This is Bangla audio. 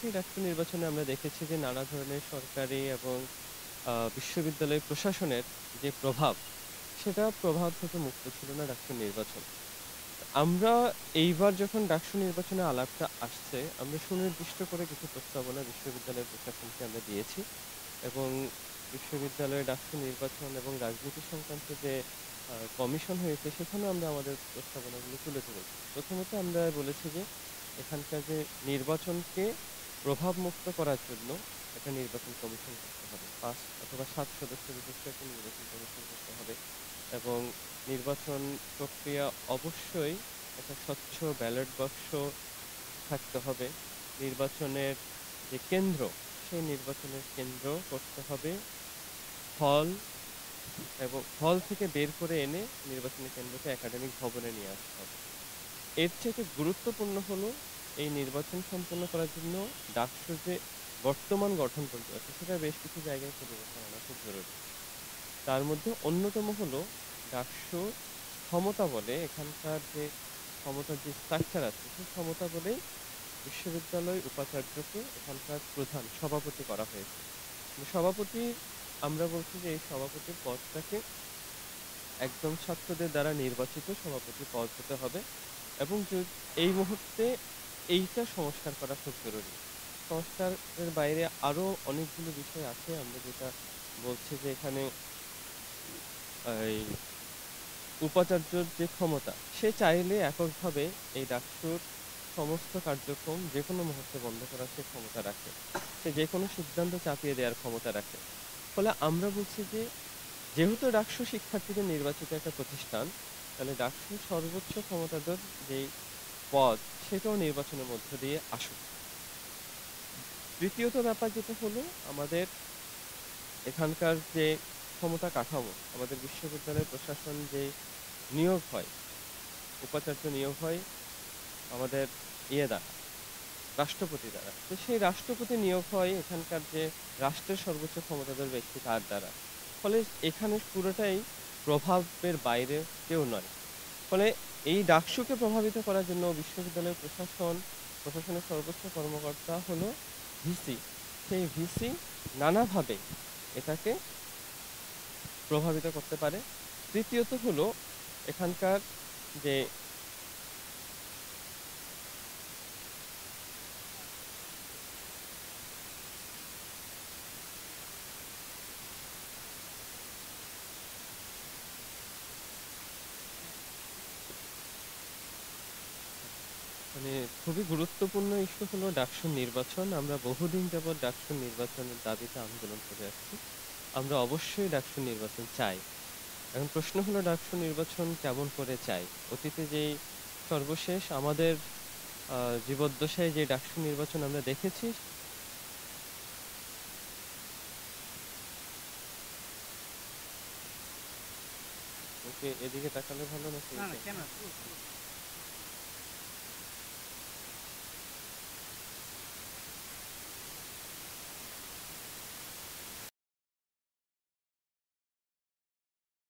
সেই ডাকসু নির্বাচনে আমরা দেখেছি যে নানা ধরনের সরকারি এবং বিশ্ববিদ্যালয় প্রশাসনের যে প্রভাব, সেটা প্রভাব থেকে মুক্ত ছিল না ডাকসু নির্বাচন। আমরা এইবার যখন ডাকসু নির্বাচনের আলাপটা আসছে, আমরা সুনির্দিষ্ট করে কিছু প্রস্তাবনা বিশ্ববিদ্যালয় প্রশাসনকে আমরা দিয়েছি এবং বিশ্ববিদ্যালয়ে ডাকসু নির্বাচন এবং রাজনীতি সংক্রান্ত যে কমিশন হয়েছে, সেখানেও আমরা আমাদের প্রস্তাবনাগুলো তুলে ধরেছি। প্রথমত আমরা বলেছি যে, এখানকার যে নির্বাচনকে প্রভাবমুক্ত করার জন্য একটা নির্বাচন কমিশন করতে হবে। ৫ অথবা ৭ সদস্য বিশিষ্ট একটা নির্বাচন কমিশন করতে হবে এবং নির্বাচন প্রক্রিয়া অবশ্যই একটা স্বচ্ছ ব্যালট বাক্স থাকতে হবে। নির্বাচনের যে কেন্দ্র, সেই নির্বাচনের কেন্দ্র করতে হবে হল এবং হল থেকে বের করে এনে নির্বাচনী কেন্দ্রকে একাডেমিক ভবনে নিয়ে আসতে হবে। এর থেকে গুরুত্বপূর্ণ হলো এই নির্বাচন সম্পন্ন করার জন্য ডাকসুর যে বর্তমান গঠনতন্ত্র আছে, সেটার বেশ কিছু জায়গায় পরিবর্তন আনা খুব জরুরি। তার মধ্যে অন্যতম হলো ডাকসুর ক্ষমতা বলে এখানকার যে ক্ষমতার যে স্ট্রাকচার আছে, সেই ক্ষমতা বলেই বিশ্ববিদ্যালয় উপাচার্যকে এখানকার প্রধান সভাপতি করা হয়েছে। সভাপতি আমরা বলছি যে এই সভাপতির পদটাকে একদম ছাত্রদের দ্বারা নির্বাচিত সভাপতি পদ হতে হবে এবং এই মুহূর্তে এইটা সংস্কার করা খুব জরুরি। সংস্কারের বাইরে আরো অনেকগুলো বিষয় আছে। আমরা যেটা বলছি যে এখানে এই উপাচার্যর যে ক্ষমতা, সে চাইলে এককভাবে এই ডাকসুর সমস্ত কার্যক্রম যেকোনো মুহূর্তে বন্ধ করার সে ক্ষমতা রাখে। সে যেকোনো সিদ্ধান্ত চাপিয়ে দেওয়ার ক্ষমতা রাখে। ফলে আমরা বলছি যে, যেহেতু ডাকসু শিক্ষার্থীদের নির্বাচিত একটা প্রতিষ্ঠান, তাহলে ডাকসুর সর্বোচ্চ ক্ষমতাধর যেই পদ, সেটাও নির্বাচনের মধ্য দিয়ে আসুক। তৃতীয়ত ব্যাপার যেটা হলো, আমাদের এখানকার যে ক্ষমতা কাঠামো, আমাদের বিশ্ববিদ্যালয় প্রশাসন যে নিয়োগ হয়, উপাচার্য নিয়োগ হয় আমাদের দ্বারা, রাষ্ট্রপতি দ্বারা। তো সেই রাষ্ট্রপতি নিয়োগ হয় এখানকার যে রাষ্ট্রের সর্বোচ্চ ক্ষমতাধর ব্যক্তি, তার দ্বারা। ফলে এখানে পুরোটাই প্রভাবের বাইরে কেউ নয়। ফলে এই ডাকসুকে প্রভাবিত করার জন্য বিশ্ববিদ্যালয় প্রশাসনের সর্বোচ্চ কর্মকর্তা হলো ভিসি। সেই ভিসি নানাভাবে এটাকে প্রভাবিত করতে পারে। তৃতীয়ত হলো এখানকার যে মানে খুবই গুরুত্বপূর্ণ ইস্যু হলো ডাকসুর নির্বাচন। আমরা বহুদিন যাবৎ ডাকসুর নির্বাচনের দাবিতে আন্দোলন করে আসছি। আমরা অবশ্যই ডাকসুর নির্বাচন চাই। এখন প্রশ্ন হলো ডাকসুর নির্বাচন কেমন করে চাই? অতীতে যেই সর্বশেষ আমাদের আ জীবদ্দশায় যে ডাকসু নির্বাচন আমরা দেখেছি, ওকে এদিকে তাকালে ভালো নাকি না, না এইটা? ক্যামেরা পুরো, পুরো।